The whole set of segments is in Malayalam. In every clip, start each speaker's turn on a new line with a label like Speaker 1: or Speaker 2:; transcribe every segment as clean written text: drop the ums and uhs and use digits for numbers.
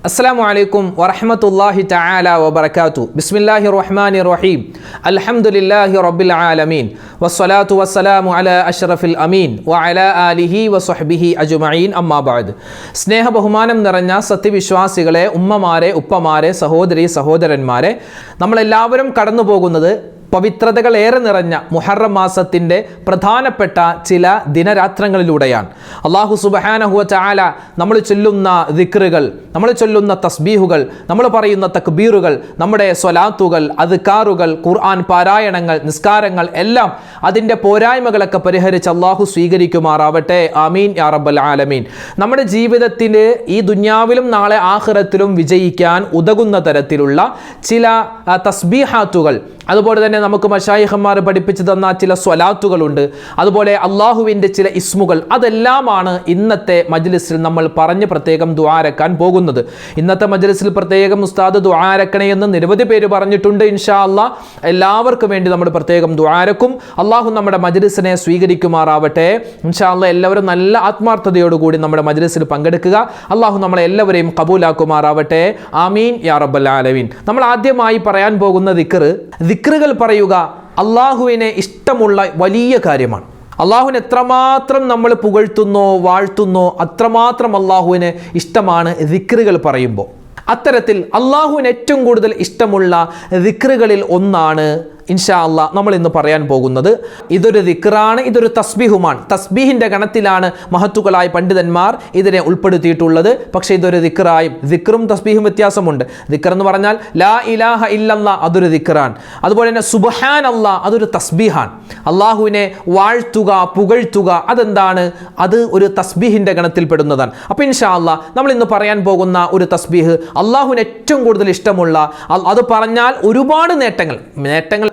Speaker 1: അസ്സലാമു അലൈക്കും വറഹ്മത്തുള്ളാഹി തആല വബറകാതുഹു. ബിസ്മില്ലാഹിർ റഹ്മാനിർ റഹീം. അൽഹംദുലില്ലാഹി റബ്ബിൽ ആലമീൻ വസ്സലാത്തു വസ്സലാമു അലാ അഷ്റഫിൽ അമീൻ വഅലാ ആലിഹി വസ്വഹ്ബിഹി അജ്മഈൻ. അമ്മാ ബഅദ്. സ്നേഹ ബഹുമാനം നിറഞ്ഞ സത്യവിശ്വാസികളെ, ഉമ്മമാരെ, ഉപ്പമാരെ, സഹോദരി സഹോദരന്മാരെ, നമ്മളെല്ലാവരും കടന്നു പോകുന്നത് പവിത്രതകൾ ഏറെ നിറഞ്ഞ മുഹറം മാസത്തിൻ്റെ പ്രധാനപ്പെട്ട ചില ദിനരാത്രങ്ങളിലൂടെയാണ്. അല്ലാഹു സുബ്ഹാനഹു വ തആല നമ്മൾ ചൊല്ലുന്ന ദിക്റുകൾ, നമ്മൾ ചൊല്ലുന്ന തസ്ബീഹുകൾ, നമ്മൾ പറയുന്ന തക്ബീറുകൾ, നമ്മുടെ സ്വലാത്തുകൾ, അദ്കാറുകൾ, ഖുർആൻ പാരായണങ്ങൾ, നിസ്കാരങ്ങൾ എല്ലാം അതിൻ്റെ പോരായ്മകളൊക്കെ പരിഹരിച്ച് അല്ലാഹു സ്വീകരിക്കുമാറാവട്ടെ. ആമീൻ യാ റബ്ബൽ ആലമീൻ. നമ്മുടെ ജീവിതത്തിൽ ഈ ദുനിയാവിലും നാളെ ആഖിറത്തിലും വിജയിക്കാൻ ഉതകുന്ന തരത്തിലുള്ള ചില തസ്ബീഹാത്തുകൾ, അതുപോലെ തന്നെ നമുക്ക് മശായിഖന്മാർ പഠിപ്പിച്ചു തന്ന ചില സ്വലാത്തുകളുണ്ട്, അതുപോലെ അള്ളാഹുവിൻ്റെ ചില ഇസ്മുകൾ, അതെല്ലാമാണ് ഇന്നത്തെ മജ്ലിസിൽ നമ്മൾ പറഞ്ഞ് പ്രത്യേകം ദുആരക്കാൻ പോകുന്നത്. ഇന്നത്തെ മജ്ലിസിൽ പ്രത്യേകം ഉസ്താദ് ദുആരക്കണേ എന്ന് നിരവധി പേര് പറഞ്ഞിട്ടുണ്ട്. ഇൻഷാ അല്ലാഹ് എല്ലാവർക്കും വേണ്ടി നമ്മൾ പ്രത്യേകം ദുആരക്കും. അള്ളാഹു നമ്മുടെ മജ്ലിസിനെ സ്വീകരിക്കുമാറാവട്ടെ. ഇൻഷാ അല്ലാഹ് എല്ലാവരും നല്ല ആത്മാർത്ഥതയോടുകൂടി നമ്മുടെ മജ്ലിസിൽ പങ്കെടുക്കുക. അള്ളാഹു നമ്മളെ എല്ലാവരെയും കബൂലാക്കുമാറാവട്ടെ. ആമീൻ യാ റബ്ബൽ ആലമീൻ. നമ്മൾ ആദ്യമായി പറയാൻ പോകുന്ന ദിക്റുകൾ പറയുക അള്ളാഹുവിനെ ഇഷ്ടമുള്ള വലിയ കാര്യമാണ്. അള്ളാഹുവിനെ എത്രമാത്രം നമ്മൾ പുകഴ്ത്തുന്നോ വാഴ്ത്തുന്നോ അത്രമാത്രം അള്ളാഹുവിന് ഇഷ്ടമാണ് ദിക്റുകൾ പറയുമ്പോൾ. അത്തരത്തിൽ അള്ളാഹുവിന് ഏറ്റവും കൂടുതൽ ഇഷ്ടമുള്ള ദിക്റുകളിൽ ഒന്നാണ് ഇൻഷാ അല്ലാഹ് നമ്മൾ ഇന്ന് പറയാൻ പോകുന്നത്. ഇതൊരു ദിക്റാണ്, ഇതൊരു തസ്ബീഹുമാണ്. തസ്ബീഹിൻ്റെ ഗണത്തിലാണ് മഹത്തുക്കളായ പണ്ഡിതന്മാർ ഇതിനെ ഉൾപ്പെടുത്തിയിട്ടുള്ളത്. പക്ഷേ ഇതൊരു ദിക്റായും, ദിക്റും തസ്ബീഹും വ്യത്യാസമുണ്ട്. ദിക്ർ എന്ന് പറഞ്ഞാൽ ലാ ഇലാഹ ഇല്ലല്ലാഹ്, അതൊരു ദിക്റാണ്. അതുപോലെ തന്നെ സുബ്ഹാനല്ലാഹ്, അതൊരു തസ്ബീഹാണ്. അള്ളാഹുവിനെ വാഴ്ത്തുക, പുകഴ്ത്തുക, അതെന്താണ്? അത് ഒരു തസ്ബീഹിൻ്റെ ഗണത്തിൽ പെടുന്നതാണ്. അപ്പോൾ ഇൻഷാ അല്ലാഹ് നമ്മൾ ഇന്ന് പറയാൻ പോകുന്ന ഒരു തസ്ബീഹ് അള്ളാഹുവിന് ഏറ്റവും കൂടുതൽ ഇഷ്ടമുള്ള, അത് പറഞ്ഞാൽ ഒരുപാട് നേട്ടങ്ങൾ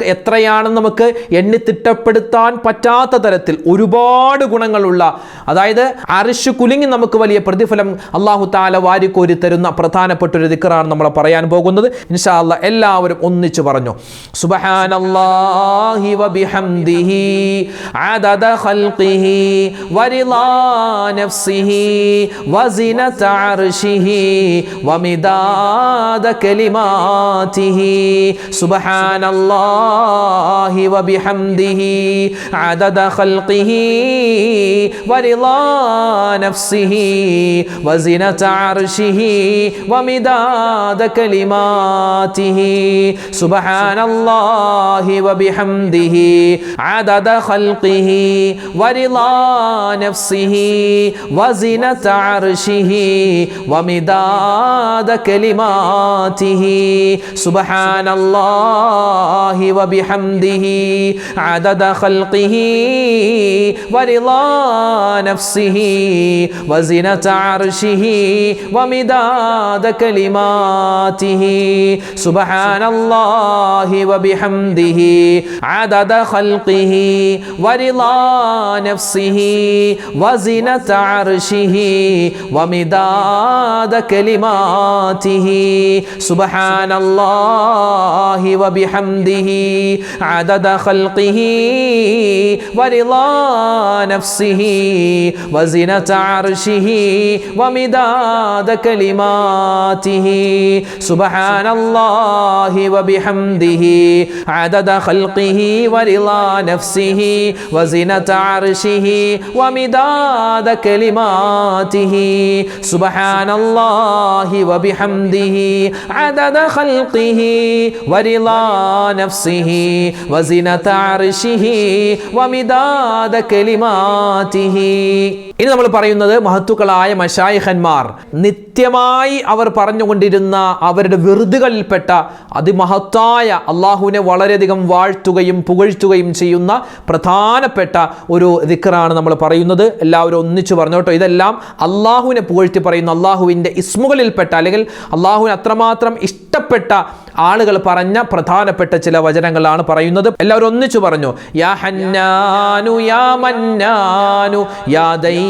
Speaker 1: എത്രയാണെന്ന് നമുക്ക് എണ്ണി തിട്ടപ്പെടുത്താൻ പറ്റാത്ത തരത്തിൽ ഒരുപാട് ഗുണങ്ങളുള്ള, അതായത് അർശ് കുലുങ്ങി നമുക്ക് വലിയ പ്രതിഫലം അല്ലാഹു തആല വാരിക്കോരി തരുന്ന പ്രധാനപ്പെട്ട ഒരു ദിക്റാണ് നമ്മൾ പറയാൻ പോകുന്നത്. ഇൻഷാ അല്ലാഹ് എല്ലാവരും ഒന്നിച്ചു പറഞ്ഞു. സുബ്ഹാനല്ലാഹി വബിഹംദിഹി അദദ ഖൽഖിഹി വറിളാ നഫ്സിഹി വസിനത അർശിഹി വമിദാദ കലിമാതിഹി. സുബ്ഹാനല്ലാഹി വബിഹംദിഹി അദദ ഖൽഖിഹി വറിളാ നഫ്സിഹി വസിനത അർശിഹി വമിദാദ കലിമാതിഹി. സുബ്ഹാനല്ലാഹി വബിഹംദിhi അദദ ഖൽഖിഹി വറിളാ നഫ്സിഹി വസിനത അർശിഹി വമിദാദ കലിമാതിഹി. സുബ്ഹാനല്ലാഹി വബിഹംദിഹി അദദ ഖൽഖിഹി വറിളാ നഫ്സിഹി വസിനത അർശിഹി വമിദാദ കലിമാതിഹി. സുബ്ഹാനല്ലാഹി വബിഹംദിഹി അദദ ഖൽഖിഹി വറിളാ നഫ്സിഹി വസിനത അർശിഹി വമിദാദ കലിമാതിഹി. സുബ്ഹാനല്ലാഹി വബിഹംദിഹി عدد خلقه ورضا نفسه وزنة عرشه ومداد كلماته. سبحان الله وبحمده عدد خلقه ورضا نفسه وزنة عرشه ومداد كلماته. سبحان الله وبحمده عدد خلقه ورضا نفسه وزنة عرشه ومداد كلماته. ഇനി നമ്മൾ പറയുന്നത് മഹത്തുക്കളായ മശായിഖന്മാർ നിത്യമായി അവർ പറഞ്ഞുകൊണ്ടിരുന്ന അവരുടെ വിറുതുകളിൽപ്പെട്ട അതിമഹത്തായ അള്ളാഹുവിനെ വളരെയധികം വാഴ്ത്തുകയും പുകഴ്ത്തുകയും ചെയ്യുന്ന പ്രധാനപ്പെട്ട ഒരു ദിക്റാണ് നമ്മൾ പറയുന്നത്. എല്ലാവരും ഒന്നിച്ചു പറഞ്ഞോട്ടോ. ഇതെല്ലാം അള്ളാഹുവിനെ പുകഴ്ത്തി പറയുന്ന അള്ളാഹുവിൻ്റെ ഇസ്മുകളിൽപ്പെട്ട, അല്ലെങ്കിൽ അള്ളാഹുവിന് അത്രമാത്രം ഇഷ്ടപ്പെട്ട ആളുകൾ പറഞ്ഞ പ്രധാനപ്പെട്ട ചില വചനങ്ങളാണ് പറയുന്നത്. എല്ലാവരും ഒന്നിച്ചു പറഞ്ഞു. യാ ഹന്നാനു യാ മന്നാനു യാ ദയ്യാനു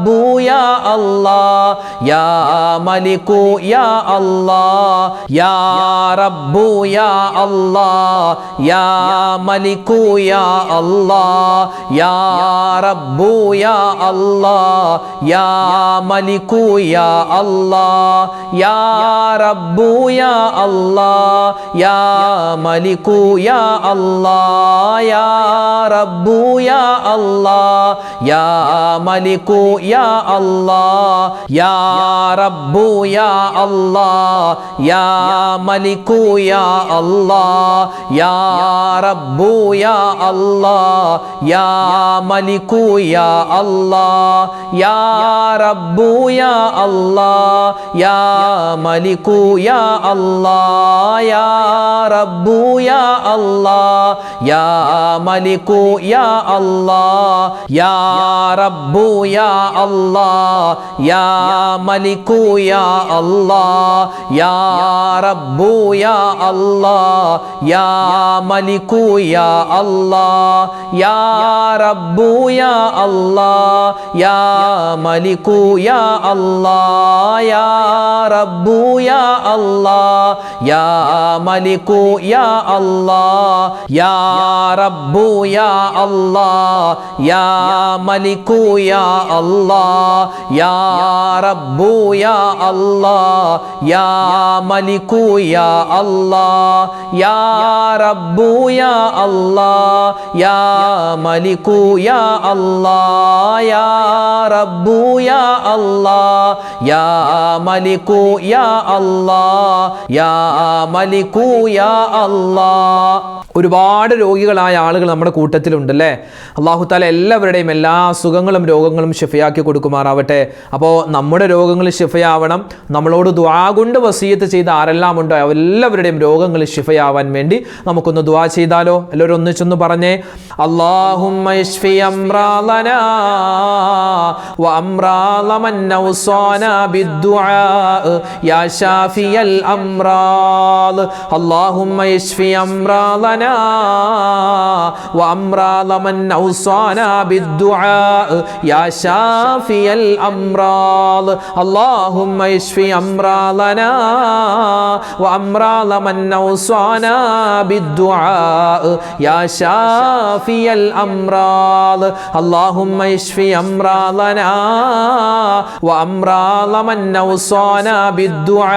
Speaker 1: റബ്ബു യാ അല്ലാഹ് യാ മലികു യാ അല്ലാഹ് യാ റബ്ബു യാ അല്ലാഹ് യാ മലികു യാ അല്ലാഹ് യാ റബ്ബു യാ അല്ലാഹ് യാ മലികു യാ അല്ലാഹ് യാ റബ്ബു യാ അല്ലാഹ് യാ മലികു യാ അല്ലാഹ് യാ റബ്ബു യാ അല്ലാഹ് യാ മലികു യാ അല്ലാഹ് യാ റബ്ബു യാ അല്ലാഹ് യാ മലികു യാ അല്ലാഹ് യാ റബ്ബു യാ അല്ലാഹ് യാ മലികു യാ അല്ലാഹ് യാ റബ്ബു യാ അല്ലാഹ് യാ മലികു യാ അല്ലാഹ് യാ റബ്ബു യാ അല്ലാഹ് യാ മലികു യാ അല്ലാഹ് യാ റബ്ബു യാ അല്ലാഹ് യാ മലികു യാ അല്ലാഹ് യാ റബ്ബു യാ അല്ലാഹ് യാ മലികു യാ അല്ലാഹ് യാ റബ്ബു യാ അല്ലാഹ് യാ മലികു യാ അല്ലാഹ് യാ റബ്ബു യാ അല്ലാഹ് യാ മലികു യാ അല്ലാഹ് യാ റബ്ബു യാ അല്ലാഹ് യാ മലികു യാ അല്ലാഹ് യാ റബ്ബു യാ അല്ലാഹ് യാ മലികു യാ അല്ലാഹ് യാ റബ്ബു യാ അല്ലാഹ് യാ മലികു യാ അല്ലാഹ് യാ റബ്ബു യാ അല്ലാഹ് യാ മലികു യാ അല്ലാഹ് യാ മലികു യാ അല്ലാഹ്. ഒരുപാട് രോഗികളായ ആളുകൾ നമ്മുടെ കൂട്ടത്തിലുണ്ടല്ലേ. അല്ലാഹു തആല എല്ലാവരുടെയും എല്ലാ അസുഖങ്ങളും രോഗങ്ങളും ശിഫയാക്കി കൊടുക്കുമാറാവട്ടെ. അപ്പോൾ നമ്മുടെ രോഗങ്ങൾ ശിഫയാവണം. നമ്മളോട് ദുആ കൊണ്ട് വസിയത്ത് ചെയ്ത ആരെല്ലാം ഉണ്ടോ എല്ലാവരുടെയും രോഗങ്ങൾ ശിഫയാവാൻ വേണ്ടി നമുക്കൊന്ന് ദുആ ചെയ്താലോ? എല്ലാവരും ഒന്നിച്ചൊന്ന് പറഞ്ഞേ, അല്ലാഹുമ്മ ഇശ്ഫി അംറാലനാ വ അംറാല മൻ ഔസാനാ ബിദ്ദുആ യാ ശാഫിയൽ അംറാൽ. അല്ലാഹുമ്മ ഇശ്ഫി അംറാലനാ വ അംറാല മൻ ഔസാനാ ബിദ്ദുആ യാ ശാഫിയൽ അംറാൽ. അല്ലാഹുമ്മ ഇശ്ഫി അംറാലനാ വ അംറാല മൻ ഔസാനാ ബിദ്ദുആ യാ ശാഫിയൽ അംറാൽ. അല്ലാഹുമ്മ ഇശ്ഫി അംറാലനാ വ അംറാല മൻ ഔസാനാ ബിദ്ദുആ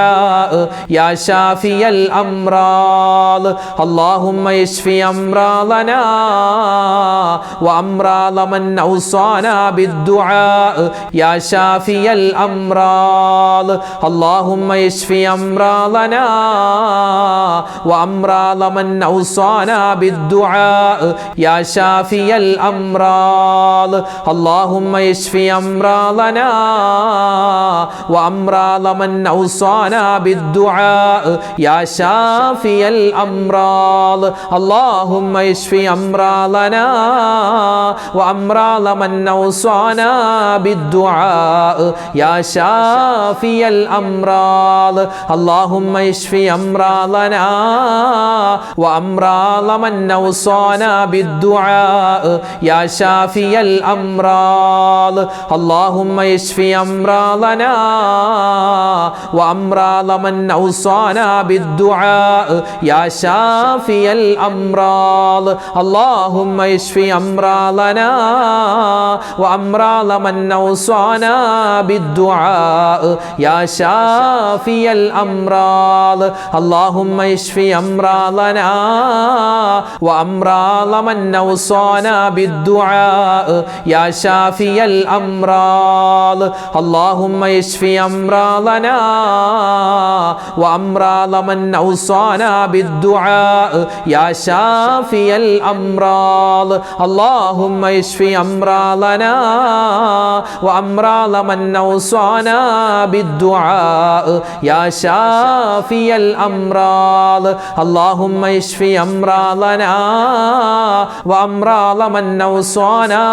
Speaker 1: യാ ശാഫിയൽ അംറാൽ. അല്ലാഹുമ്മ ഇശ്ഫി അംറാലനാ വ അംറാല മൻ ഔസാനാ ബിദ്ദുആ യാ ശാഫിയൽ അംറാൽ. അല്ലാഹുമ്മ ഇശ്ഫി അംറാലനാ വ അംറാല മൻ ഔസാനാ ബിദ്ദുആ യാ ശാഫിയൽ അംറാൽ. അല്ലാഹുമ്മ ഇശ്ഫി അംറാലനാ വ അംറാല മൻ ഔസാനാ ബിദ്ദുആ യാ ശാഫിയൽ അംറാൽ. അല്ലാഹുമ്മ ഇശ്ഫി അംറാലനാ വ അംറാല മൻ ഔസാനാ ബിദ്ദുആ യാ ശാഫിയൽ അംറാൽ. അല്ലാഹുമ്മ ഇശ്ഫി അംറാലനാ വ അംറാല മൻ ഔസാനാ ബിദ്ദുആ യാ ശാഫിയൽ അംറാൽ. അല്ലാഹുമ്മ ഇശ്ഫി അംറാലനാ വ അംറാല മൻ ഔസാനാ ബിദ്ദുആ യാ ശാഫിയൽ അംറാൽ. അല്ലാഹുമ്മ ഇശ്ഫി അംറാലനാ വ അംറാല മൻ ഔസാനാ ബിദ്ദുആ യാ ശാഫിയൽ അംറാൽ. അല്ലാഹുമ്മ ഇശ്ഫി അംറാലനാ വ അംറാല മൻ ഔസാനാ ബിദ്ദുആ യാ ശാഫിയൽ അംറാൽ. അല്ലാഹുമ്മ ഇശ്ഫി അംറാലനാ വ അംറാല മൻ ഔസാനാ ബിദ്ദുആ യാ ശാഫിയൽ അംറാൽ. അല്ലാഹുമ്മ ഇശ്ഫി അംറാലനാ വ അംറാല മൻ ഔസാനാ ബിദ്ദുആ യാ ശാഫിയൽ അംറാൽ. അല്ലാഹുമ്മ ഇശ്ഫി അംറാലനാ വ അംറാല മൻ ഔസാനാ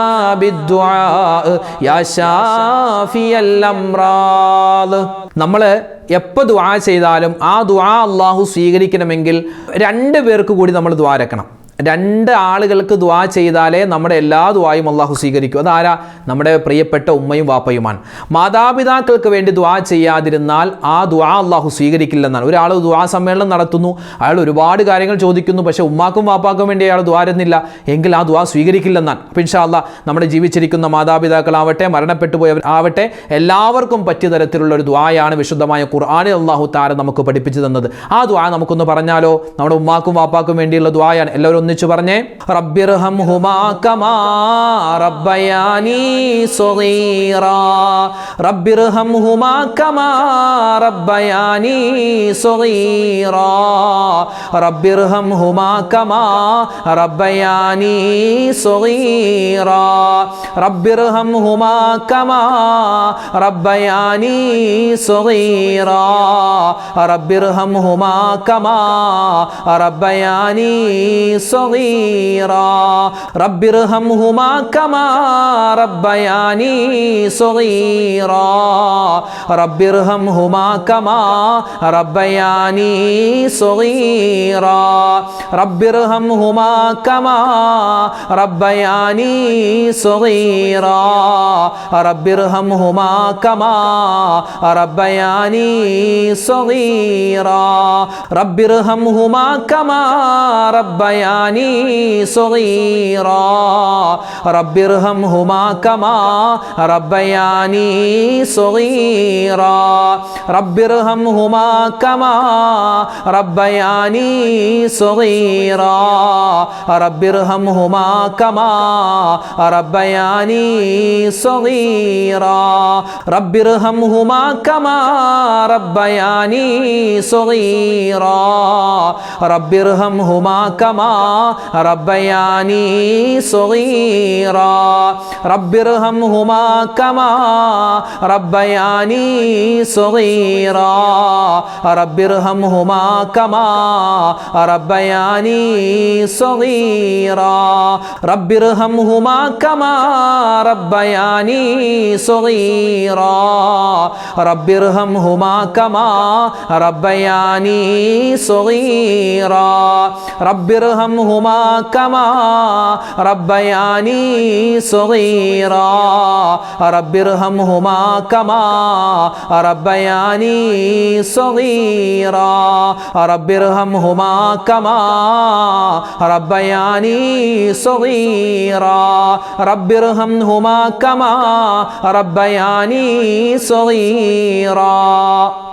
Speaker 1: ബിദ്ദുആ യാ ശാഫിയൽ അംറാൽ. നമ്മൾ എപ്പോൾ ദുആ ചെയ്താലും ആ ദുആ അല്ലാഹു സ്വീകരിക്കണമെങ്കിൽ 2 പേർക്ക് കൂടി നമ്മൾ ദുആ രക്കണം. രണ്ട് ആളുകൾക്ക് ദുആ ചെയ്താലേ നമ്മുടെ എല്ലാ ദുആയും അള്ളാഹു സ്വീകരിക്കും. അതാരാ? നമ്മുടെ പ്രിയപ്പെട്ട ഉമ്മയും വാപ്പയുമാണ്. മാതാപിതാക്കൾക്ക് വേണ്ടി ദുആ ചെയ്യാതിരുന്നാൽ ആ ദുആ അള്ളാഹു സ്വീകരിക്കില്ലെന്നാണ്. ഒരാൾ ദുആ സമ്മേളനം നടത്തുന്നു, അയാൾ ഒരുപാട് കാര്യങ്ങൾ ചോദിക്കുന്നു, പക്ഷേ ഉമ്മാക്കും വാപ്പാക്കും വേണ്ടി അയാൾ ദുആ ഇരുന്നില്ല എങ്കിൽ ആ ദുആ സ്വീകരിക്കില്ലെന്നാണ്. അപ്പോൾ ഇൻഷാ അല്ലാഹ് നമ്മുടെ ജീവിച്ചിരിക്കുന്ന മാതാപിതാക്കളാവട്ടെ മരണപ്പെട്ടു പോയവർ ആവട്ടെ എല്ലാവർക്കും പറ്റിയ തരത്തിലുള്ള ഒരു ദുആയാണ് വിശുദ്ധമായ ഖുർആനിൽ അള്ളാഹു തആല നമുക്ക് പഠിപ്പിച്ചു തന്നത്. ആ ദുആ നമുക്കൊന്ന് പറഞ്ഞാലോ? നമ്മുടെ ഉമ്മാക്കും വാപ്പാക്കും വേണ്ടിയുള്ള ദുആയാണ്. എല്ലാവരും ഒന്നിച്ചു പറഞ്ഞേ, റബ്ബിർഹംഹുമാ കമാ റബ്ബയാനി സഗീറാ, റബ്ബിർഹംഹുമാ കമാ റബ്ബയാനി സഗീറാ, റബ്ബിർഹംഹുമാ കമാ റബ്ബയാനി സഗീറാ, റബ്ബിർഹംഹുമാ കമാ റബ്ബയാനി സഗീറാ, റബ്ബിർഹംഹുമാ കമാ റബ്ബയാനി صغيرا رب ارحمهما كما ربياني صغيرا رب ارحمهما كما ربياني صغيرا رب ارحمهما كما ربياني صغيرا رب ارحمهما كما ربياني صغيرا رب ارحمهما كما ربياني صغيرا رب ارحمهما كما ربياني صغيرا رب ارحمهما كما ربياني صغيرا رب ارحمهما كما ربياني صغيرا رب ارحمهما كما ربياني صغيرا رب ارحمهما كما ربياني صغيرا رب ارحمهما كما ربياني صغيرا رب ارحمهما كما ربياني صغيرا رب ارحمهما كما ربياني صغيرا رب ارحمهما كما ربياني صغيرا رب ارحمهما كما ربياني صغيرا رب ارحمهما كما ربياني صغيرا رب ارحمهما كما ربياني صغيرا رب ارحمهما كما ربياني صغيرا.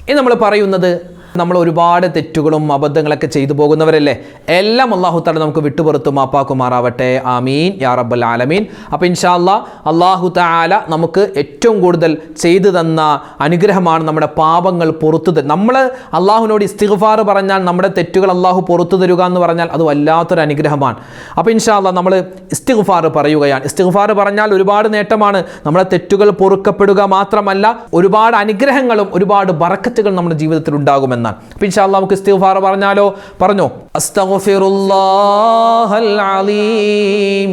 Speaker 1: ഇനി നമ്മൾ പറയുന്നത് നമ്മൾ ഒരുപാട് തെറ്റുകളും അബദ്ധങ്ങളൊക്കെ ചെയ്തു പോകുന്നവരല്ലേ, എല്ലാം അല്ലാഹു തആല നമുക്ക് വിട്ടുപുറത്തു മാപ്പാക്കുമാറാവട്ടെ. ആമീൻ യാ റബ്ബൽ ആലമീൻ. അപ്പോൾ ഇൻഷാ അല്ലാഹ് അല്ലാഹു തആല നമുക്ക് ഏറ്റവും കൂടുതൽ ചെയ്തു തന്ന അനുഗ്രഹമാണ് നമ്മുടെ പാപങ്ങൾ പുറത്തു തരും. നമ്മൾ അല്ലാഹുവിനോട് ഇസ്തിഗ്ഫാർ പറഞ്ഞാൽ നമ്മുടെ തെറ്റുകൾ അല്ലാഹു പുറത്തു തരുക എന്ന് പറഞ്ഞാൽ അത് വല്ലാത്തൊരു അനുഗ്രഹമാണ്. അപ്പോൾ ഇൻഷാ അല്ലാഹ് നമ്മൾ ഇസ്തിഗ്ഫാർ പറയുകയാണ്. ഇസ്തിഗ്ഫാർ പറഞ്ഞാൽ ഒരുപാട് നേട്ടമാണ്. നമ്മുടെ തെറ്റുകൾ പൊറുക്കപ്പെടുക മാത്രമല്ല ഒരുപാട് അനുഗ്രഹങ്ങളും ഒരുപാട് ബറക്കത്തുകൾ നമ്മുടെ ജീവിതത്തിൽ ഉണ്ടാകുമെന്ന്. അപ്പോൾ ഇൻഷാ അല്ലാഹ് നമുക്ക് ഇസ്തിഗ്ഫാർ പറഞ്ഞാലോ? പറഞ്ഞോ. അസ്തഗ്ഫിറുല്ലാഹൽ അലീം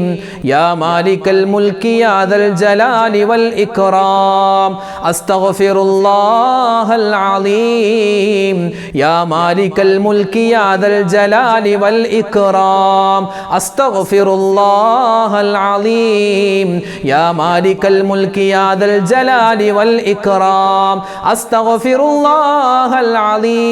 Speaker 1: യാ മാലികൽ മുൽക്കി യാ ദൽ ജലാലി വൽ ഇക്റാം. അസ്തഗ്ഫിറുല്ലാഹൽ അലീം യാ മാലികൽ മുൽക്കി യാ ദൽ ജലാലി വൽ ഇക്റാം. അസ്തഗ്ഫിറുല്ലാഹൽ അലീം യാ മാലികൽ മുൽക്കി യാ ദൽ ജലാലി വൽ ഇക്റാം. അസ്തഗ്ഫിറുല്ലാഹൽ അലീം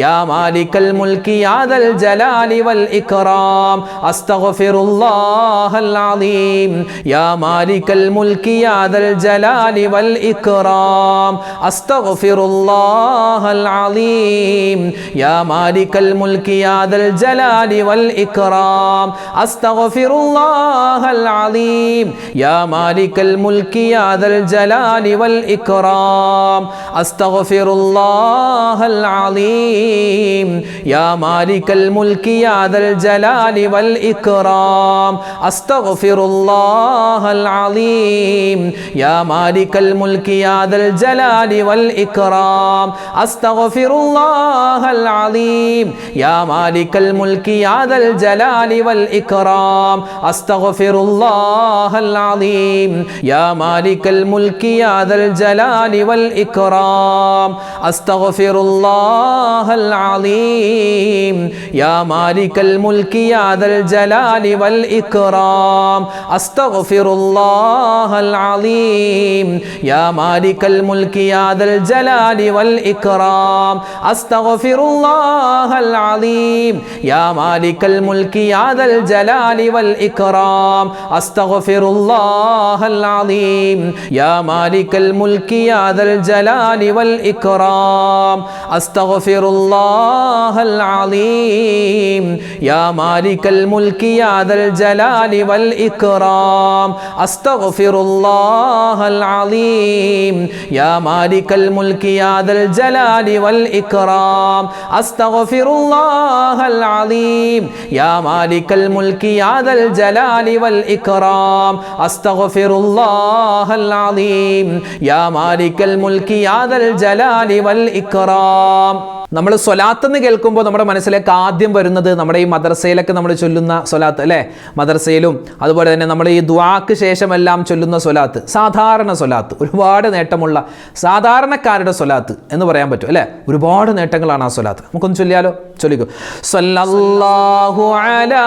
Speaker 1: يا مالك الملك يا ذا الجلال والإكرام أستغفر الله العظيم يا مالك الملك يا ذا الجلال والإكرام أستغفر الله العظيم يا مالك الملك يا ذا الجلال والإكرام أستغفر الله العظيم يا مالك الملك يا ذا الجلال والإكرام أستغفر الله العظيم يا مالك الملك يا ذا الجلال والإكرام أستغفر الله العظيم يا مالك الملك يا ذا الجلال والإكرام أستغفر الله العظيم يا مالك الملك يا ذا الجلال والإكرام أستغفر الله العظيم يا مالك الملك يا ذا الجلال والإكرام أستغفر الله അല്ലാഹൽ അലീം യാ മാലിക്കൽ മുൽക്കി യാ ദൽ ജലാലി വൽ ഇക്റാം അസ്തഗ്ഫിറുല്ലാഹൽ അലീം യാ മാലിക്കൽ മുൽക്കി യാ ദൽ ജലാലി വൽ ഇക്റാം അസ്തഗ്ഫിറുല്ലാഹൽ അലീം യാ മാലിക്കൽ മുൽക്കി യാ ദൽ ജലാലി വൽ ഇക്റാം അസ്തഗ്ഫിറുല്ലാഹൽ അലീം യാ മാലിക്കൽ മുൽക്കി യാ ദൽ ജലാലി വൽ ഇക്റാം അസ്തഗ്ഫിറുല്ലാഹൽ അലീം യാ മാലിക്കൽ മുൽക്കി യാ ദൽ ജലാലി വൽ ഇക്റാം അസ്തഗ്ഫിറുല്ലാഹൽ അലീം യാ മാലിക്കൽ മുൽക്കി യാ ദൽ ജലാലി വൽ ഇക്റാം അസ്തഗ്ഫിറുല്ലാഹൽ അലീം യാ മാലിക്കൽ മുൽക്കി യാ ദൽ ജലാലി വൽ ഇക്റാം അസ്തഗ്ഫിറുല്ലാഹൽ അലീം യാ മാലിക്കൽ മുൽക്കി യാ ദൽ ജലാലി വൽ ഇക്റാം. നമ്മൾ സ്വലാത്ത് എന്ന് കേൾക്കുമ്പോൾ നമ്മുടെ മനസ്സിലേക്ക് ആദ്യം വരുന്നത് നമ്മുടെ ഈ മദ്രസയിലൊക്കെ നമ്മൾ ചൊല്ലുന്ന സ്വലാത്ത് അല്ലേ? മദ്രസയിലും അതുപോലെ തന്നെ നമ്മൾ ഈ ദുആക്ക് ശേഷമെല്ലാം ചൊല്ലുന്ന സ്വലാത്ത്, സാധാരണ സ്വലാത്ത്, ഒരുപാട് നേട്ടമുള്ള സാധാരണക്കാരുടെ സ്വലാത്ത് എന്ന് പറയാൻ പറ്റും അല്ലേ? ഒരുപാട് നേട്ടങ്ങളാണ് ആ സ്വലാത്ത്. നമുക്കൊന്ന് ചൊല്ലിയാലോ? ചൊല്ലിക്കോ. സ്വല്ലല്ലാഹു അലാ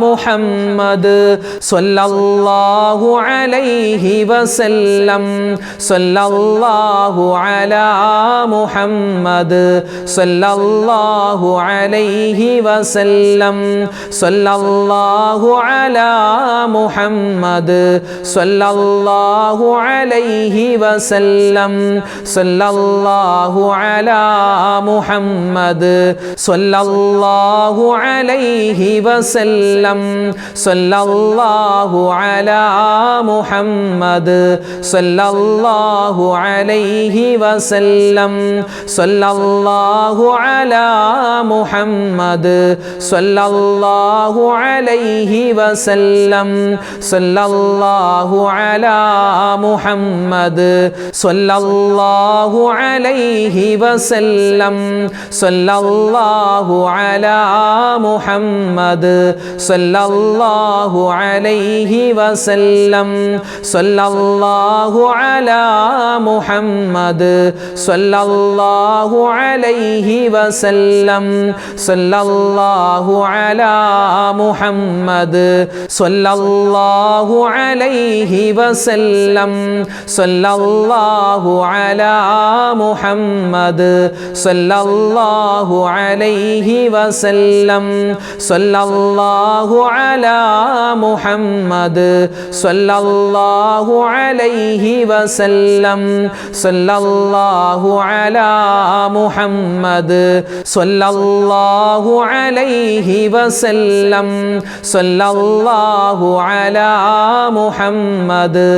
Speaker 1: മുഹമ്മദ് സ്വല്ലല്ലാഹു അലൈഹി വസല്ലം സ്വല്ലല്ലാഹു അലാ മുഹമ്മദ് സ്വല്ലല്ലാഹു അലൈഹി വസല്ലം സ്വല്ലല്ലാഹു അലാ മുഹമ്മദ് സ്വല്ലല്ലാഹു അലൈഹി വസല്ലം സ്വല്ലല്ലാഹു അലാ മുഹമ്മദ് സ്വല്ലല്ലാഹു അലൈഹി വസല്ലം സ്വല്ലല്ലാഹു അലാ മുഹമ്മദ് സ്വല്ലല്ലാഹു അലൈഹി വസല്ലം സ്വല്ലല്ലാഹു അലാ മുഹമ്മദ് സ്വല്ലല്ലാഹു അലൈഹി വസല്ലം സ്വല്ലല്ലാഹു അലാ മുഹമ്മദ് സ്വല്ലല്ലാഹു അലൈഹി വസല്ലം സ്വല്ലല്ലാഹു അലാ മുഹമ്മദ് സ്വല്ലല്ലാഹു അലൈഹി വസല്ലം സ്വല്ലല്ലാഹു അലാ മുഹമ്മദ് സ്വല്ലല്ലാഹു അലൈഹി വസല്ലം സ്വല്ലല്ലാഹു അലാ മുഹമ്മദ് സ്വല്ലല്ലാഹു അലൈഹി വസല്ലം സ്വല്ലല്ലാഹു അലാ മുഹമ്മദ് സ്വല്ലല്ലാഹു അലൈഹി വസല്ലം സ്വല്ലല്ലാഹു അലാ മുഹമ്മദ് സ്വല്ലല്ലാഹു അലൈഹി വസല്ലം സ്വല്ലല്ലാഹു അലാ മുഹമ്മദ് സ്വല്ലല്ലാഹു അലൈഹി വസല്ലം സ്വല്ലല്ലാഹു അലാ മുഹമ്മദ്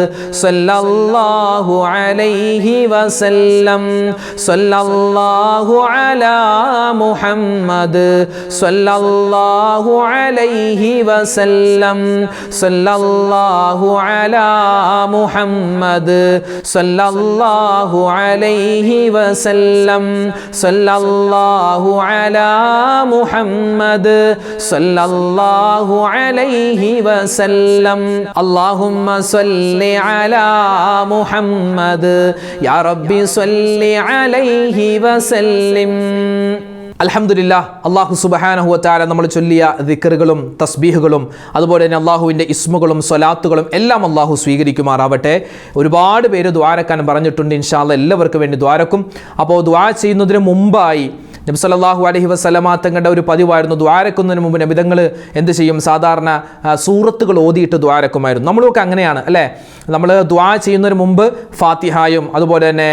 Speaker 1: സ്വല്ലല്ലാഹു അലൈഹി വസല്ലം സ്വല്ലല്ലാഹു അലാ മുഹമ്മദ് സ്വല്ലല്ലാഹു അലൈഹി വസല്ലം സ്വല്ലല്ലാഹു അലാ മുഹമ്മദ് സ്വല്ലല്ലാഹു അലൈഹി വസല്ലം സ്വല്ലല്ലാഹു അലാ മുഹമ്മദ് സ്വല്ലല്ലാഹു അലൈഹി വസല്ലം അല്ലാഹുമ്മ സ്വല്ലി അലാ മുഹമ്മദ് യാ റബ്ബി സ്വല്ലി അലൈഹി വസല്ലിം. അൽഹംദുലില്ലാഹ്, അല്ലാഹു സുബ്ഹാനഹു വ തആല നമ്മൾ ചൊല്ലിയ ദിക്റുകളും തസ്ബീഹുകളും അതുപോലെ തന്നെ അല്ലാഹുവിൻ്റെ ഇസ്മുകളും സ്വലാത്തുകളും എല്ലാം അല്ലാഹു സ്വീകരിക്കുമാറാവട്ടെ. ഒരുപാട് പേര് ദ്വാരക്കാൻ പറഞ്ഞിട്ടുണ്ട്. ഇൻഷാ അല്ലാഹ് എല്ലാവർക്കും വേണ്ടി ദ്വാരക്കും. അപ്പോൾ ദ്വാ ചെയ്യുന്നതിന് മുമ്പായി നബി സല്ലല്ലാഹു അലൈഹി വസല്ലമ തങ്ങളുടെ ഒരു പതിവായിരുന്നു, ദ്വാരക്കുന്നതിന് മുമ്പ് നബിതങ്ങൾ എന്ത് ചെയ്യും? സാധാരണ സൂറത്തുകൾ ഓതിയിട്ട് ദ്വാരക്കുമായിരുന്നു. നമ്മളൊക്കെ അങ്ങനെയാണ് അല്ലേ? നമ്മൾ ദ്വാ ചെയ്യുന്നതിന് മുമ്പ് ഫാത്തിഹായും അതുപോലെ തന്നെ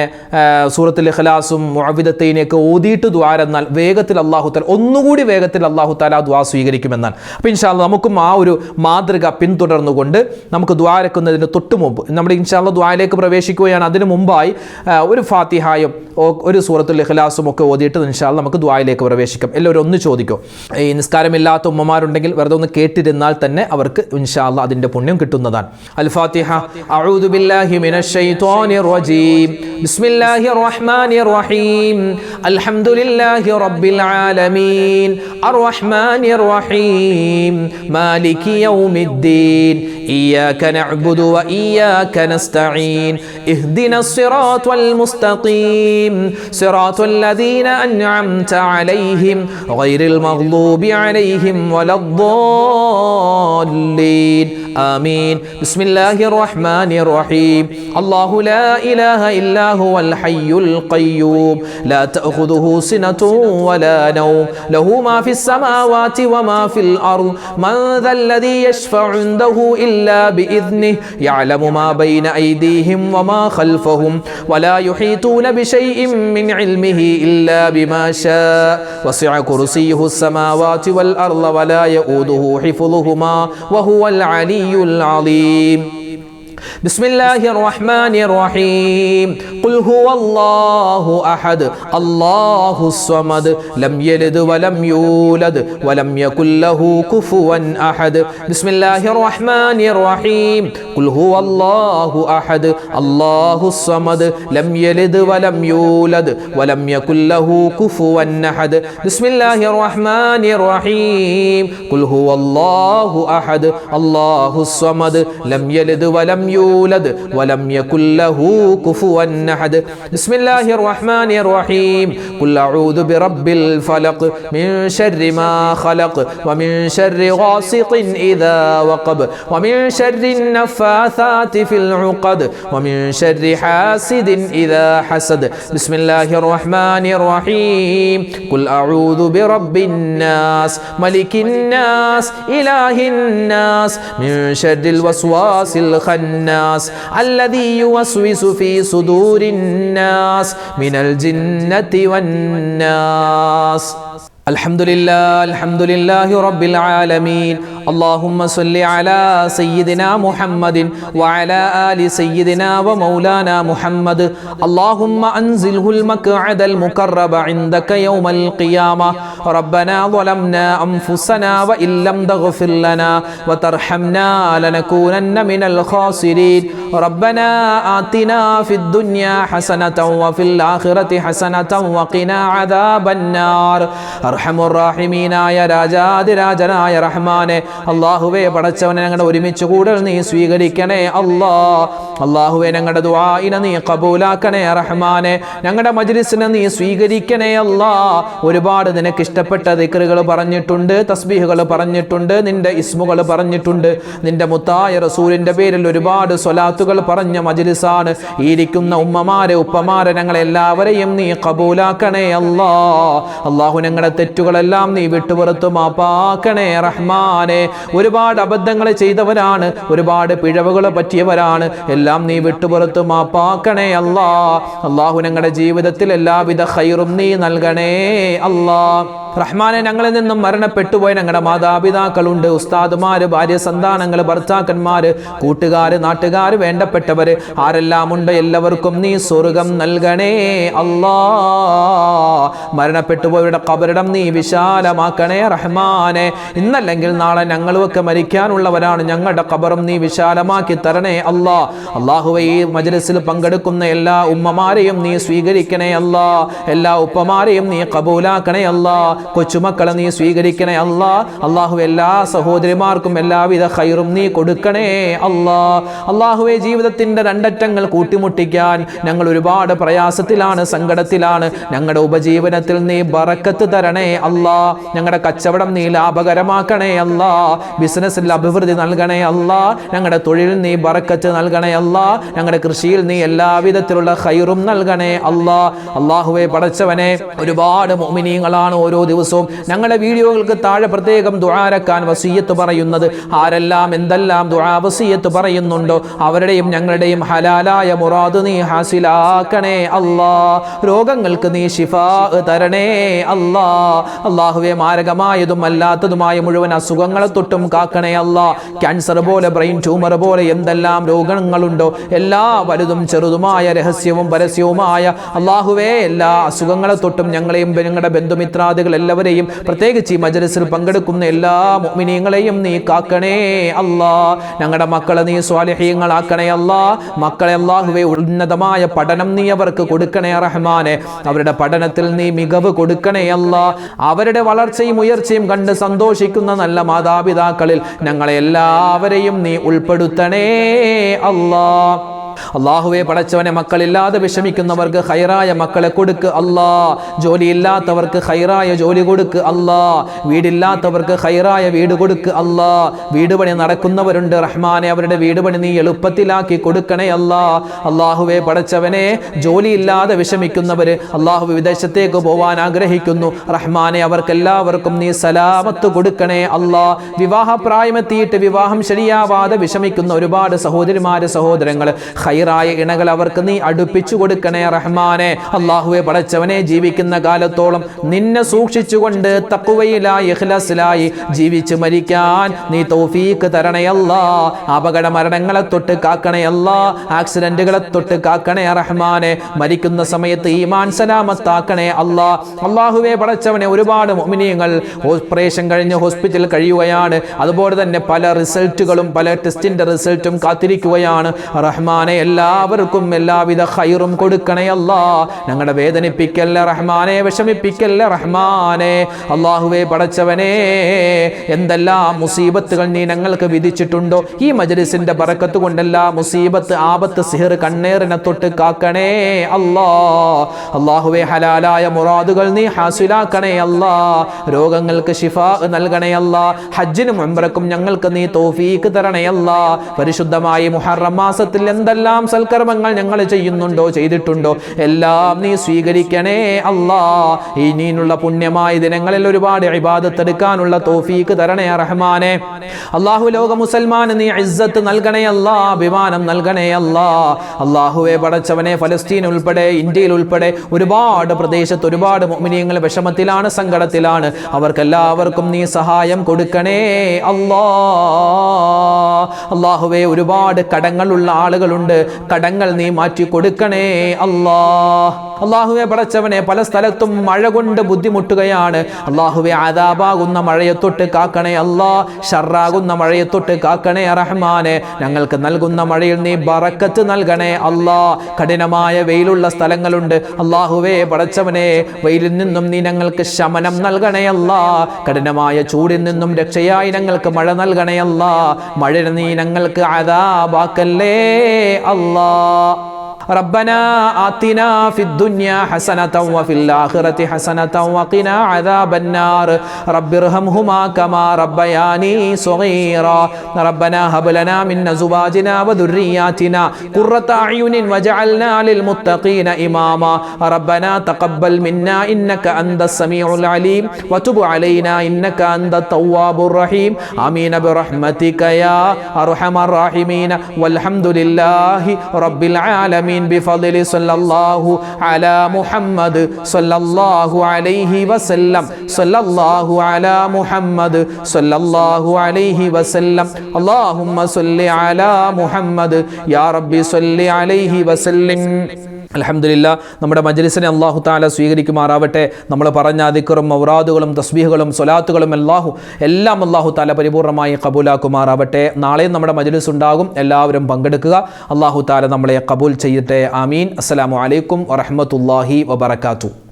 Speaker 1: സൂറത്തുൽ ഇഖ്ലാസും മുഅവ്വിദത്തൈനൊക്കെ ഓതിയിട്ട് ദ്വാരെന്നാൽ വേഗത്തിൽ അല്ലാഹു തആല ഒന്നുകൂടി വേഗത്തിൽ അല്ലാഹു തആല ആ ദ്വാ സ്വീകരിക്കുമെന്നാണ്. അപ്പോൾ ഇൻഷാ അല്ലാഹ് നമുക്കും ആ ഒരു മാതൃക പിന്തുടർന്നുകൊണ്ട് നമുക്ക് ദ്വാരക്കുന്നതിന് തൊട്ട് മുമ്പ് നമ്മൾ ഇൻഷാ അല്ലാഹ് ദ്വായിലേക്ക് പ്രവേശിക്കുകയാണ്. അതിന് മുമ്പായി ഒരു ഫാത്തിഹായും ഒരു സൂറത്തുൽ ഇഖ്ലാസും ഒക്കെ ഓതിയിട്ട് ഇൻഷാ അല്ലാഹ് നമുക്ക് ദ്വായിലേക്ക് പ്രവേശിക്കാം. എല്ലാവരും ഒന്ന് ചോദിക്കോ, ഈ നിസ്കാരമില്ലാത്ത ഉമ്മമാരുണ്ടെങ്കിൽ വെറുതെ ഒന്ന് കേട്ടിരുന്നാൽ തന്നെ അവർക്ക് ഇൻഷാ അല്ലാഹ് അതിൻ്റെ പുണ്യം കിട്ടുന്നതാണ്. അൽ ഫാത്തിഹ. അഊദു ബില്ലാഹി മിനശ് ശൈത്വാനിർ റജീം. ബിസ്മില്ലാഹിർ റഹ്മാനിർ റഹീം. അൽഹംദുലില്ലാഹി റബ്ബിൽ ആലമീൻ അർറഹ്മാനിർ റഹീം മാലികി യൗമിദ്ദീൻ إياك نعبد وإياك نستعين اهدنا الصراط المستقيم صراط الذين أنعمت عليهم غير المغضوب عليهم ولا الضالين آمين بسم الله الرحمن الرحيم الله لا إله إلا هو الحي القيوم لا تأخذه سنة ولا نوم له ما في السماوات وما في الأرض من ذا الذي يشفع عنده إلا بإذنه يعلم ما بين أيديهم وما خلفهم ولا يحيطون بشيء من علمه إلا بما شاء وسع كرسيه السماوات والأرض ولا يؤوده حفظهما وهو العلي العظيم بسم الله الرحمن الرحيم قل هو الله أحد الله الصمد لم يلد ولم يولد ولم يكن له كفوا أحد بسم الله الرحمن الرحيم قل هو الله أحد الله الصمد لم يلد ولم يولد ولم يكن له كفوا أحد بسم الله الرحمن الرحيم قل هو الله أحد الله الصمد لم يلد ولم يولد ولم يكن له كفوا أحد بسم الله الرحمن الرحيم قل أعوذ برب الفلق من شر ما خلق ومن شر غاسق إذا وقب ومن شر النفاثات في العقد ومن شر حاسد إذا حسد بسم الله الرحمن الرحيم قل أعوذ برب الناس ملك الناس إله الناس من شر الوسواس الخناس الذي يوسوس في صدور الناس من الجنة والناس الحمد لله رب العالمين اللهم صل على سيدنا محمد وعلى آل سيدنا ومولانا محمد اللهم أنزله المقعد المقرب عندك يوم القيامة ربنا ظلمنا أنفسنا وإن لم تغفر لنا وترحمنا لنكونن من الخاسرين ربنا آتنا في الدنيا حسنة وفي الآخرة حسنة وقنا عذاب النار അർഹമുർറാഹിമീനായ രാജാതിരാജനായ റഹ്മാനെ അല്ലാഹുവേ പടച്ചവനെ ഞങ്ങളുടെ ഒരുമിച്ച് കൂടൽ നീ സ്വീകരിക്കണേ അല്ലാഹുവേ ഞങ്ങളുടെ ദുആഇനെ നീ ഖബൂലാക്കണേ റഹ്മാനെ ഞങ്ങളുടെ മജ്ലിസിനെ നീ സ്വീകരിക്കണേ ഒരുപാട് നിനക്ക് ഇഷ്ടപ്പെട്ട ദിക്റുകൾ പറഞ്ഞിട്ടുണ്ട് തസ്ബീഹുകൾ പറഞ്ഞിട്ടുണ്ട് നിന്റെ ഇസ്മുകൾ പറഞ്ഞിട്ടുണ്ട് നിന്റെ മുത്തായ റസൂലിന്റെ പേരിൽ ഒരുപാട് സ്വലാത്തുകൾ പറഞ്ഞ മജ്ലിസാണ് ഇരിക്കുന്ന ഉമ്മമാരെ ഉപ്പമാരെ ഞങ്ങളെല്ലാവരെയും നീ ഖബൂലാക്കണേ അല്ലാഹു ഞങ്ങളുടെ തെറ്റുകളെല്ലാം നീ വിട്ടുപുറത്തു മാപ്പാക്കണേ റഹ്മാനെ ഒരുപാട് അബദ്ധങ്ങൾ ചെയ്തവരാണ് ഒരുപാട് പിഴവുകൾ പറ്റിയവരാണ് എല്ലാം നീ വിട്ടുപുറത്തു മാപ്പാക്കണേ അല്ലാഹു ഞങ്ങളുടെ ജീവിതത്തിൽ എല്ലാവിധ ഖൈറും നീ നൽകണേ റഹ്മാനെ ഞങ്ങളിൽ നിന്നും മരണപ്പെട്ടുപോയ ഞങ്ങളുടെ മാതാപിതാക്കളുണ്ട് ഉസ്താദുമാര് ഭാര്യ സന്താനങ്ങൾ ഭർത്താക്കന്മാര് കൂട്ടുകാര് നാട്ടുകാര് വേണ്ടപ്പെട്ടവര് ആരെല്ലാം ഉണ്ട് എല്ലാവർക്കും നീ സ്വർഗം നൽകണേ മരണപ്പെട്ടുപോയവരുടെ ഖബറിടം നീ വിശാലമാക്കണേ റഹ്മാനെ ഇന്നല്ലെങ്കിൽ നാളെ ഞങ്ങളുമൊക്കെ മരിക്കാനുള്ളവരാണ് ഞങ്ങളുടെ ഖബറും നീ വിശാലമാക്കി തരണേ അല്ലാഹുവേ ഈ മജ്ലിസിൽ പങ്കെടുക്കുന്ന എല്ലാ ഉമ്മമാരെയും നീ സ്വീകരിക്കണേ എല്ലാ ഉപ്പമാരെയും നീ ഖബൂലാക്കണേ കൊച്ചുമക്കളെ നീ സ്വീകരിക്കണേ അല്ലാഹു എല്ലാ സഹോദരിമാർക്കും എല്ലാവിധ ഖൈറും നീ കൊടുക്കണേ അല്ലാഹുവേ ജീവിതത്തിന്റെ രണ്ടറ്റങ്ങൾ കൂട്ടിമുട്ടിക്കാൻ ഞങ്ങൾ ഒരുപാട് പ്രയാസത്തിലാണ് സങ്കടത്തിലാണ് ഞങ്ങളുടെ ഉപജീവനത്തിൽ നീ ബറക്കത്ത് തരണേ ഞങ്ങളുടെ കച്ചവടം നീ ലാഭകരമാക്കണേ ബിസിനസ്സിൽ അഭിവൃദ്ധി നൽകണേ ഞങ്ങളുടെ തൊഴിലിൽ നീ ബറക്കത്ത് നൽകണേ ഞങ്ങളുടെ കൃഷിയിൽ നീ എല്ലാവിധത്തിലുള്ള ഖൈറും നൽകണേ അല്ലാഹുവേ പടച്ചവനെ ഒരുപാട് മുഅ്മിനീങ്ങളാണ് ഓരോ ദിവസവും ഞങ്ങളുടെ വീഡിയോകൾക്ക് താഴെ പ്രത്യേകം ദുആരക്കാൻ വസിയ്യത്ത് പറയുന്നത് ആരെല്ലാം എന്തെല്ലാം ദുആ വസിയ്യത്ത് പറയുന്നുണ്ടോ അവരുടെയും ഞങ്ങളുടെയും ഹലാലായ മുറാദ് നീ ഹാസിലാക്കണേ രോഗങ്ങൾക്ക് നീ ശിഫാ തരണേ അല്ലാഹുവേ മാരകമായതും അല്ലാത്തതുമായ മുഴുവൻ അസുഖങ്ങളെ തൊട്ടും കാക്കണേ ക്യാൻസർ പോലെ ബ്രെയിൻ ട്യൂമർ പോലെ എന്തെല്ലാം രോഗങ്ങളുണ്ടോ എല്ലാ വലുതും ചെറുതുമായ രഹസ്യവും പരസ്യവുമായ അല്ലാഹുവേ എല്ലാ അസുഖങ്ങളെ തൊട്ടും ഞങ്ങളെയും ഞങ്ങളുടെ ബന്ധുമിത്രാദികൾ എല്ലാവരെയും പ്രത്യേകിച്ച് ഈ മജ്‌ലിസിൽ പങ്കെടുക്കുന്ന എല്ലാ മുഅ്മിനീങ്ങളെയും നീ കാക്കണേ അല്ലാ. ഞങ്ങളുടെ മക്കളെ നീ സ്വാലിഹീങ്ങളാക്കണേ അല്ലാ. മക്കളെ അല്ലാഹുവേ ഉന്നതമായ പഠനം നീ അവർക്ക് കൊടുക്കണേ റഹ്മാനെ. അവരുടെ പഠനത്തിൽ നീ മികവ് കൊടുക്കണേ അല്ലാ. അവരുടെ വളർച്ചയും ഉയർച്ചയും കണ്ട് സന്തോഷിക്കുന്ന നല്ല മാതാപിതാക്കളിൽ ഞങ്ങളെ എല്ലാവരെയും നീ ഉൾപ്പെടുത്തണേ അല്ലാ. അല്ലാഹുവേ പടച്ചവനെ, മക്കളില്ലാതെ വിഷമിക്കുന്നവർക്ക് ഖൈറായ മക്കളെ കൊടുക്ക് അല്ലാ. ജോലിയില്ലാത്തവർക്ക് ഖൈറായ ജോലി കൊടുക്ക് അല്ലാ. വീടില്ലാത്തവർക്ക് ഖൈറായ വീട് കൊടുക്ക് അല്ലാ. വീട് പണി നടക്കുന്നവരുണ്ട് റഹ്മാനെ, അവരുടെ വീട് പണി നീ എളുപ്പത്തിലാക്കി കൊടുക്കണേ അല്ലാ. അല്ലാഹുവേ പടച്ചവനെ, ജോലിയില്ലാതെ വിഷമിക്കുന്നവര് അല്ലാഹു വിദേശത്തേക്ക് പോവാൻ ആഗ്രഹിക്കുന്നു റഹ്മാനെ, അവർക്കെല്ലാവർക്കും നീ സലാമത്ത് കൊടുക്കണേ അല്ലാ. വിവാഹപ്രായമെത്തിയിട്ട് വിവാഹം ശരിയാവാതെ വിഷമിക്കുന്ന ഒരുപാട് സഹോദരിമാര് സഹോദരങ്ങൾ, ഖൈറായ ഇണകൾ അവർക്ക് നീ അടുപ്പിച്ചു കൊടുക്കണേ റഹ്മാനെ. അല്ലാഹുവേ പടച്ചവനെ, ജീവിക്കുന്ന കാലത്തോളം നിന്നെ സൂക്ഷിച്ചുകൊണ്ട് തഖ്വയിലായി ഇഖ്ലാസിലായി ജീവിച്ച് മരിക്കാൻ നീ തൗഫീഖ് തരണേ അല്ലാ. അപകട മരണങ്ങളെ തൊട്ട് കാക്കണേ അല്ലാ. ആക്സിഡന്റുകളെ തൊട്ട് കാക്കണേ റഹ്മാനെ. മരിക്കുന്ന സമയത്ത് ഈമാൻ സലാമത്താക്കണേ അല്ലാ. അല്ലാഹുവേ പടച്ചവനെ, ഒരുപാട് മുഅ്മിനീങ്ങൾ ഓപ്പറേഷൻ കഴിഞ്ഞ് ഹോസ്പിറ്റലിൽ കഴിയുകയാണ്. അതുപോലെ തന്നെ പല റിസൾട്ടുകളും പല ടെസ്റ്റിന്റെ റിസൾട്ടും കാത്തിരിക്കുകയാണ് റഹ്മാനെ. എല്ലാവർക്കും എല്ലാവിധ ഖൈറും കൊടുക്കണേ അല്ലാ. ഞങ്ങളുടെ വേദനിപ്പിക്കല്ല റഹ്മാനെ, വിഷമിപ്പിക്കല്ല റഹ്മാനെ. അല്ലാഹുവേ പടച്ചവനെ, എന്തെല്ലാം മുസീബത്തുകൾ നീ ഞങ്ങൾക്ക് വിധിച്ചിട്ടുണ്ടോ, ഈ മജ്‌ലിസിന്റെ ബറക്കത്ത് കൊണ്ടെല്ലാ മുസീബത്ത്, ആപത്ത്, സിഹർ, കണ്ണേറിനെ തൊട്ട് കാക്കണേ അല്ലാ. അല്ലാഹുവേ ഹലാലായ മുറാദുകൾ നീ ഹാസിലാക്കണേ അല്ലാ. രോഗങ്ങൾക്ക് ശിഫാ നൽകണേ അല്ലാ. ഹജ്ജിനും ഉംറക്കും ഞങ്ങൾക്ക് നീ തൗഫീഖ് തരണേ അല്ലാ. പരിശുദ്ധമായ മുഹറം മാസത്തിൽ എന്തെല്ലാം സൽക്കർമ്മങ്ങൾ ഞങ്ങൾ ചെയ്യുന്നുണ്ടോ, ചെയ്തിട്ടുണ്ടോ, എല്ലാം നീ സ്വീകരിക്കണേ അല്ലാ. ഇനിയുള്ള പുണ്യമായ ദിനങ്ങളിൽ ഒരുപാട് ഇബാദത്ത് എടുക്കാനുള്ള തൗഫീഖ് തരണേ റഹ്മാനെ. അല്ലാഹു ലോക മുസൽമാന് നീ ഇസ്സത്ത് നൽകണേ അല്ലാ, അഭിമാനം നൽകണേ അല്ലാ. അല്ലാഹുവേ പടച്ചവനെ, ഫലസ്തീൻ ഉൾപ്പെടെ ഇന്ത്യയിൽ ഉൾപ്പെടെ ഒരുപാട് പ്രദേശത്ത് ഒരുപാട് മുഅ്മിനീങ്ങൾ വിഷമത്തിലാണ്, സങ്കടത്തിലാണ്. അവർക്കെല്ലാവർക്കും നീ സഹായം കൊടുക്കണേ അല്ലാ. അല്ലാഹുവേ, ഒരുപാട് കടങ്ങളുള്ള ആളുകളുണ്ട്, കടങ്ങൾ നീ മാറ്റി കൊടുക്കണേ അല്ലാ. അല്ലാഹുവേ പടച്ചവനെ, പല സ്ഥലത്തും മഴ കൊണ്ട് ബുദ്ധിമുട്ടുകയാണ്. അല്ലാഹുവേ, അദാബാകുന്ന മഴയെ തൊട്ട് കാക്കണേ അല്ലാ. ഷർറാകുന്ന മഴയെ തൊട്ട് കാക്കണേ റഹ്മാനെ. ഞങ്ങൾക്ക് നൽകുന്ന മഴയിൽ നീ ബറക്കത്ത് നൽകണേ അല്ലാ. കഠിനമായ വെയിലുള്ള സ്ഥലങ്ങളുണ്ട് അല്ലാഹുവേ പടച്ചവനെ, വെയിലിൽ നിന്നും നീ ഞങ്ങൾക്ക് ശമനം നൽകണേ അല്ലാ. കഠിനമായ ചൂടിൽ നിന്നും രക്ഷയായി ഞങ്ങൾക്ക് മഴ നൽകണേ അല്ലാ. മഴ നീ ഞങ്ങൾക്ക് അദാബാക്കല്ലേ അല്ലാ. ربنا آتنا في الدنيا حسنة وفي الآخرة حسنة وقنا عذاب النار رب ارحمهما كما ربياني صغيرا ربنا هب لنا من أزواجنا وذرياتنا قرة أعين واجعلنا للمتقين إماما ربنا تقبل منا إنك أنت السميع العليم وتب علينا إنك أنت التواب الرحيم آمين برحمتك يا أرحم الراحمين والحمد لله رب العالمين بفضل صلى الله على محمد صلى الله عليه وسلم صلى الله على محمد صلى الله عليه وسلم اللهم صل على محمد يا ربي صل عليه وسلم. അൽഹംദുലില്ലാ, നമ്മുടെ മജ്‌ലിസിനെ അല്ലാഹു തആല സ്വീകരിക്കുമാറാവട്ടെ. നമ്മൾ പറഞ്ഞ ദിക്റും ഔറാദുകളും തസ്ബീഹുകളും സ്വലാത്തുകളും എല്ലാം അല്ലാഹു തആല പരിപൂർണമായി ഖബൂലാക്കുമാറാവട്ടെ. നാളെയും നമ്മുടെ മജ്‌ലിസ് ഉണ്ടാകും, എല്ലാവരും പങ്കെടുക്കുക. അല്ലാഹു തആല നമ്മളെ ഖബൂൽ ചെയ്യട്ടെ. ആമീൻ. അസ്സലാമു അലൈക്കും വറഹ്മത്തുള്ളാഹി വബറകാതുഹു.